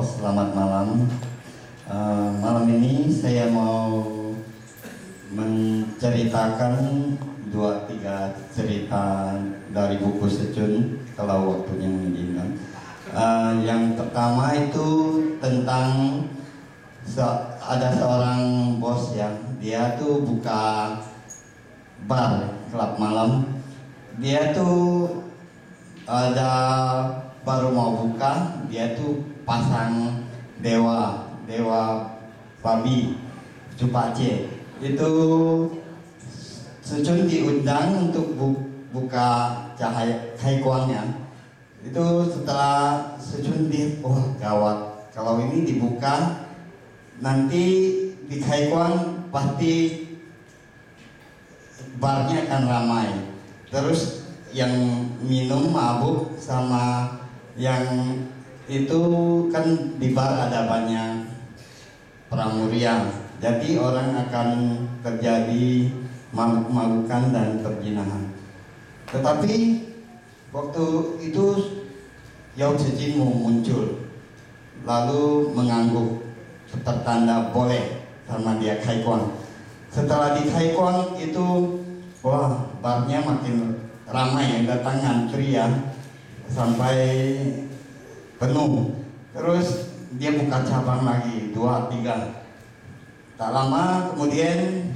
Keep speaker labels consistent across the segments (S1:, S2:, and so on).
S1: selamat malam. Malam ini saya mau menceritakan 2-3 cerita dari buku Secun kalau waktunya mengizinkan. Yang pertama itu tentang ada seorang bos ya, dia tuh buka bar, klub malam. Dia tuh ada baru mau buka, dia tuh pasang dewa babi Cupace. Itu Secun diundang untuk buka Haikuangnya. Itu setelah Secun wah gawat, kalau ini dibuka nanti di Haikuang pasti barnya akan ramai. Terus yang minum mabuk sama yang itu kan di bar ada banyak pramurian, jadi orang akan terjadi mabuk-mabukan dan perzinahan. Tetapi waktu itu Yao Zejin muncul lalu mengangguk pertanda boleh sama dia Haikuang. Setelah di Haikuang itu wah barnya makin ramai, yang datang ngantri ya sampai penuh. Terus dia buka cabang lagi 2-3. Tak lama kemudian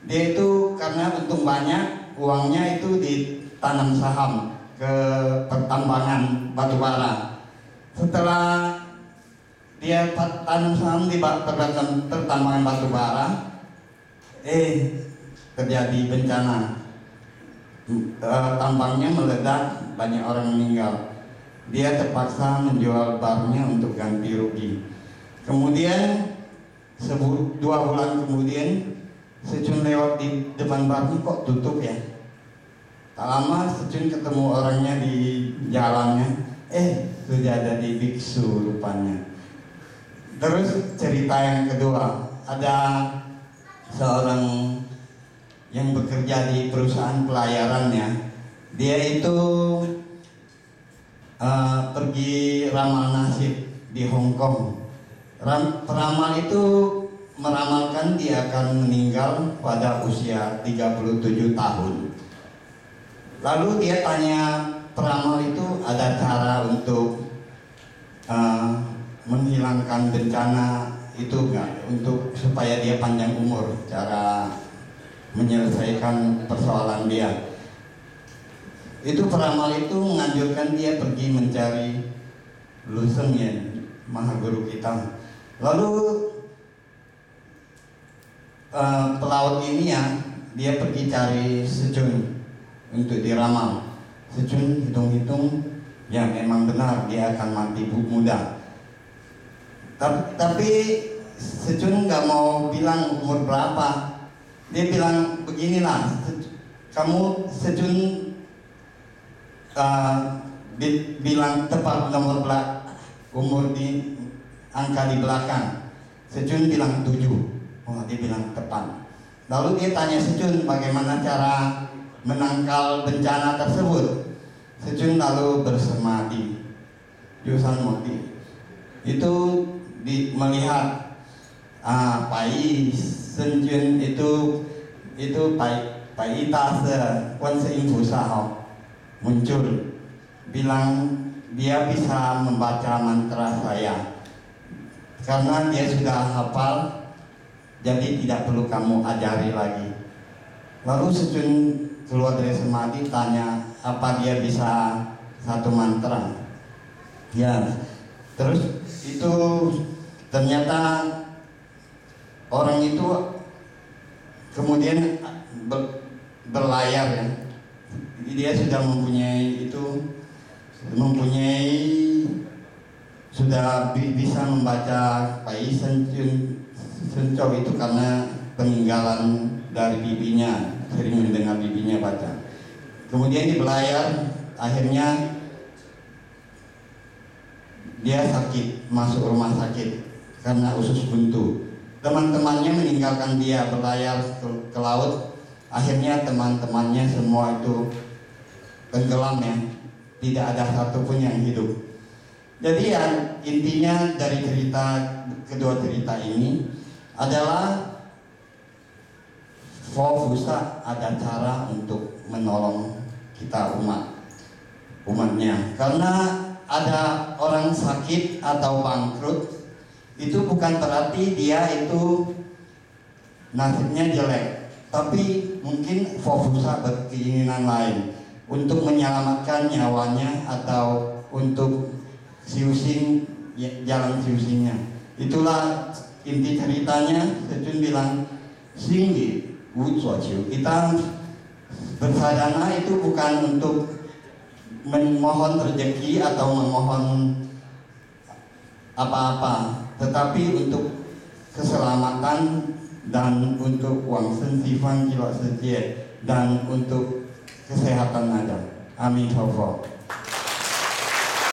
S1: dia itu karena untung banyak, uangnya itu ditanam saham ke pertambangan batubara. Setelah dia tanam saham di pertambangan batubara, terjadi bencana. Tambangnya meledak, banyak orang meninggal. Dia terpaksa menjual barnya untuk ganti rugi. Kemudian 2 bulan kemudian Secun lewat di depan barnya, kok tutup ya. Tak lama Secun ketemu orangnya di jalannya, sudah ada di biksu rupanya. Terus cerita yang kedua, ada seorang yang bekerja di perusahaan pelayarannya. Dia itu pergi ramal nasib di Hong Kong. Peramal itu meramalkan dia akan meninggal pada usia 37 tahun. Lalu dia tanya peramal itu ada cara untuk menghilangkan bencana itu enggak, untuk supaya dia panjang umur, cara menyelesaikan persoalan dia. Itu peramal itu menganjurkan dia pergi mencari Lu Sheng Yen, Maha Guru kita. Lalu pelaut ini ya, dia pergi cari Secun untuk diramal. Secun hitung-hitung, ya memang benar dia akan mati muda. Tapi Secun nggak mau bilang umur berapa. Dia bilang beginilah, kamu Secun bilang tepat nomor umur di angka di belakang. Secun bilang 7. Dia bilang tepat. Lalu dia tanya Secun bagaimana cara menangkal bencana tersebut. Secun lalu bersemadi, Yusan Modi itu melihat Pai Senjun itu Pai Tase Kuan Seing Pusa muncul, bilang dia bisa membaca mantra saya karena dia sudah hafal, jadi tidak perlu kamu ajari lagi. Lalu Secun keluar dari semadi, tanya apa dia bisa satu mantra. Ya, terus itu ternyata orang itu kemudian berlayar ya. Jadi dia sudah sudah bisa membaca Pai Sencau itu karena peninggalan dari bibinya, sering mendengar bibinya baca. Kemudian di belayar, akhirnya dia sakit, masuk rumah sakit karena usus buntu. Teman-temannya meninggalkan dia berlayar ke laut. Akhirnya teman-temannya semua itu tenggelam ya, tidak ada satupun yang hidup. Jadi ya intinya dari kedua cerita ini adalah Fofusa ada cara untuk menolong kita umatnya. Karena ada orang sakit atau bangkrut, itu bukan berarti dia itu nasibnya jelek, tapi mungkin Fofusa berkeinginan lain untuk menyelamatkan nyawanya atau untuk jalan siusingnya. Itulah inti ceritanya. Secun bilang singgi wucuaciu. Kita bersadana itu bukan untuk memohon rezeki atau memohon apa-apa, tetapi untuk keselamatan dan untuk uang sensifan jiwa setia dan untuk kesehatan ada. Amin.